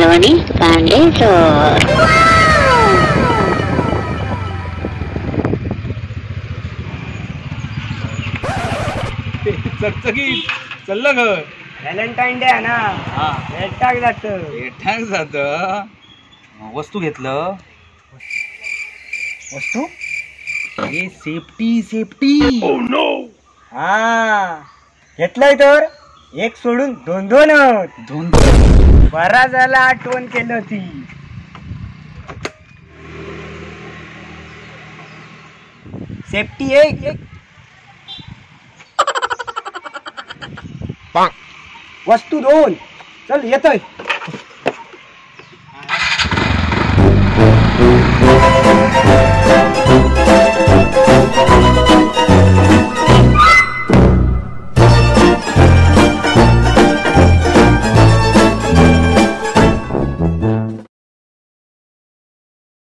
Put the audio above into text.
पर्वणी कांदे चोर. चकचकीत चल्ल घर. व्हॅलेंटाईन डे आहे ना. हा भेटाक जात. एठाक जात. वस्तू घेतलं. वस्तू हे सेफ्टी सेफ्टी. हा घेतलंय तर एक सोडून दोन दोन दोन बरा झाला आठवण केलं ती. सेफ्टी एक वस्तू दोन. चल येतोय.